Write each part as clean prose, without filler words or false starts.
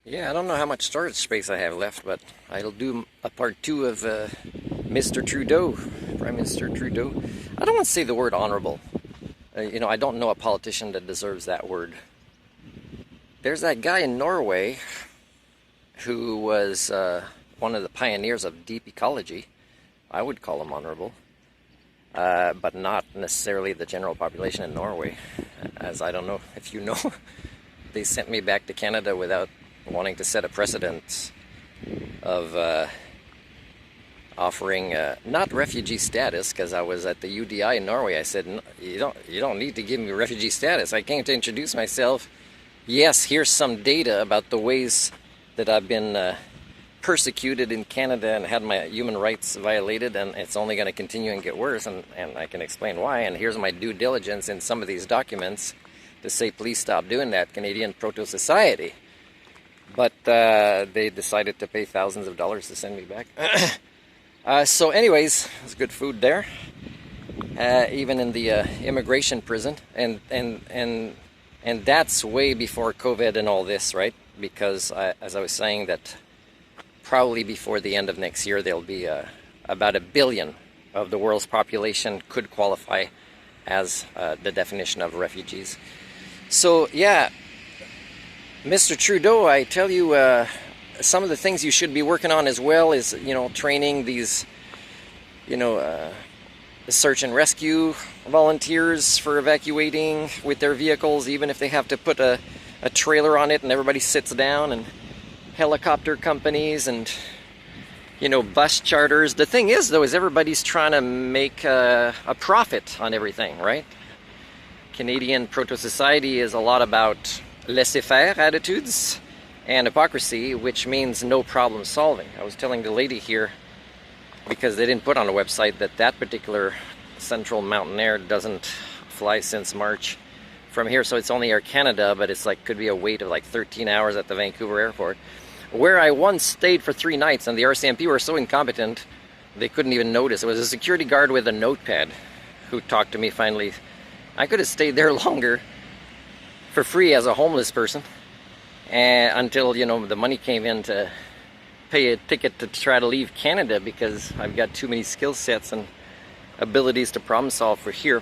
Yeah, I don't know how much storage space I have left, but I'll do a part two of Mr. Trudeau, Prime Minister Trudeau. I don't want to say the word honorable. I don't know a politician that deserves that word. There's that guy in Norway who was one of the pioneers of deep ecology. I would call him honorable, but not necessarily the general population in Norway, as I don't know if you know. They sent me back to Canada without wanting to set a precedent of offering not refugee status, because I was at the UDI in Norway. I said, you don't need to give me refugee status. I came to introduce myself. Yes, here's some data about the ways that I've been persecuted in Canada and had my human rights violated, and it's only going to continue and get worse, and I can explain why. And here's my due diligence in some of these documents to say, please stop doing that, Canadian Proto-Society. But they decided to pay thousands of dollars to send me back. So anyways, there's good food there, even in the immigration prison, and that's way before COVID and all this, right? Because as I was saying, that probably before the end of next year, there'll be about 1 billion of the world's population could qualify as the definition of refugees. So yeah, Mr. Trudeau, I tell you, some of the things you should be working on as well is, training these, search and rescue volunteers for evacuating with their vehicles, even if they have to put a trailer on it and everybody sits down, and helicopter companies and, bus charters. The thing is, though, is everybody's trying to make a profit on everything, right? Canadian Proto-Society is a lot about laissez-faire attitudes and hypocrisy, which means no problem solving. I was telling the lady here, because they didn't put on the website, that particular Central Mountain Air doesn't fly since March from here, so it's only Air Canada, but it's could be a wait of 13 hours at the Vancouver airport, where I once stayed for 3 nights, and the RCMP were so incompetent they couldn't even notice. It was a security guard with a notepad who talked to me finally. I could have stayed there longer for free as a homeless person, and until the money came in to pay a ticket to try to leave Canada, because I've got too many skill sets and abilities to problem solve for here.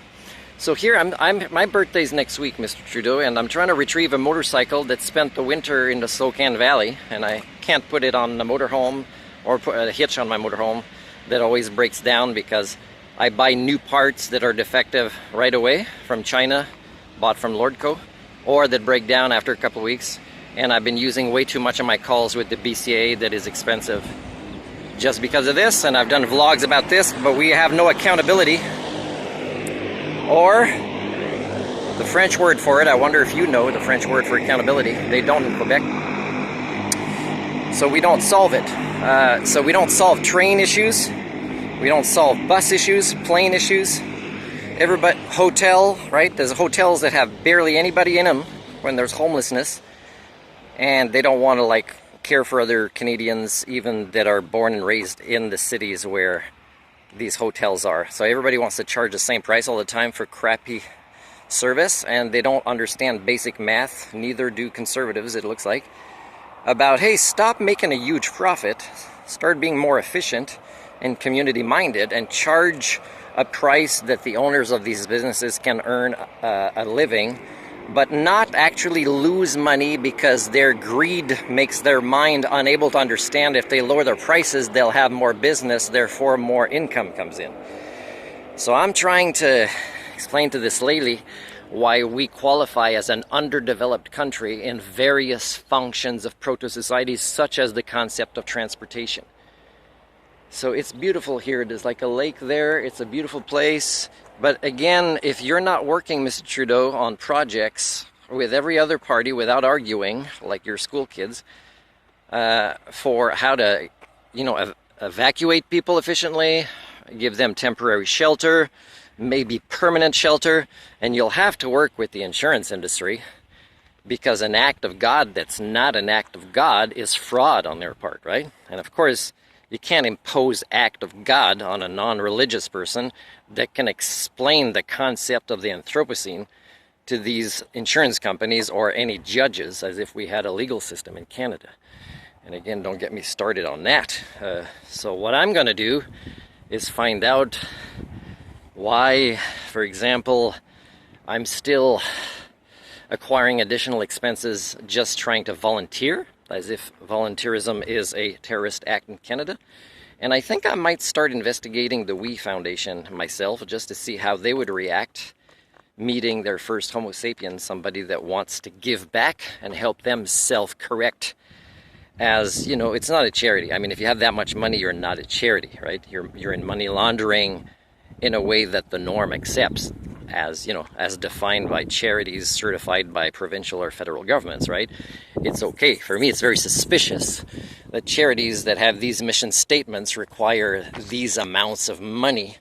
So here my birthday's next week, Mr. Trudeau, and I'm trying to retrieve a motorcycle that spent the winter in the Slocan Valley, and I can't put it on the motorhome or put a hitch on my motorhome that always breaks down, because I buy new parts that are defective right away from China, bought from Lordco, or that break down after a couple of weeks. And I've been using way too much of my calls with the BCA that is expensive just because of this, and I've done vlogs about this, but we have no accountability. Or the French word for it, I wonder if you know the French word for accountability. They don't in Quebec. So we don't solve it. So we don't solve train issues. We don't solve bus issues, plane issues. Everybody, hotel, right? There's hotels that have barely anybody in them when there's homelessness, and they don't want to care for other Canadians, even that are born and raised in the cities where these hotels are. So everybody wants to charge the same price all the time for crappy service, and they don't understand basic math. Neither do conservatives, it looks like, about, hey, stop making a huge profit, start being more efficient and community minded, and charge a price that the owners of these businesses can earn a living, but not actually lose money, because their greed makes their mind unable to understand if they lower their prices, they'll have more business, therefore more income comes in. So I'm trying to explain to this lady why we qualify as an underdeveloped country in various functions of proto-societies, such as the concept of transportation. So it's beautiful here. There's a lake there. It's a beautiful place. But again, if you're not working, Mr. Trudeau, on projects with every other party without arguing, like your school kids, for how to, evacuate people efficiently, give them temporary shelter, maybe permanent shelter, and you'll have to work with the insurance industry, because an act of God that's not an act of God is fraud on their part, right? And of course, you can't impose act of God on a non-religious person that can explain the concept of the Anthropocene to these insurance companies or any judges as if we had a legal system in Canada. And again, don't get me started on that. So what I'm going to do is find out why, for example, I'm still acquiring additional expenses just trying to volunteer, as if volunteerism is a terrorist act in Canada. And I think I might start investigating the We Foundation myself just to see how they would react meeting their first Homo sapiens, somebody that wants to give back and help them self-correct. As, you know, it's not a charity. I mean, if you have that much money, you're not a charity, right? You're in money laundering in a way that the norm accepts, as, you know, as defined by charities certified by provincial or federal governments, right? It's okay. For me, it's very suspicious that charities that have these mission statements require these amounts of money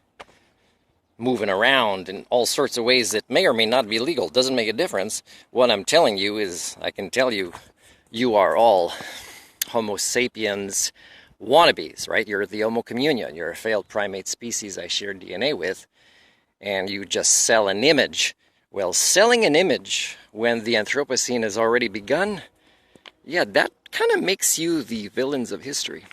moving around in all sorts of ways that may or may not be legal. Doesn't make a difference. What I'm telling you is, I can tell you, you are all Homo sapiens wannabes, right? You're the Homo communion. You're a failed primate species I share DNA with, and you just sell an image. Well, selling an image when the Anthropocene has already begun, yeah, that kind of makes you the villains of history.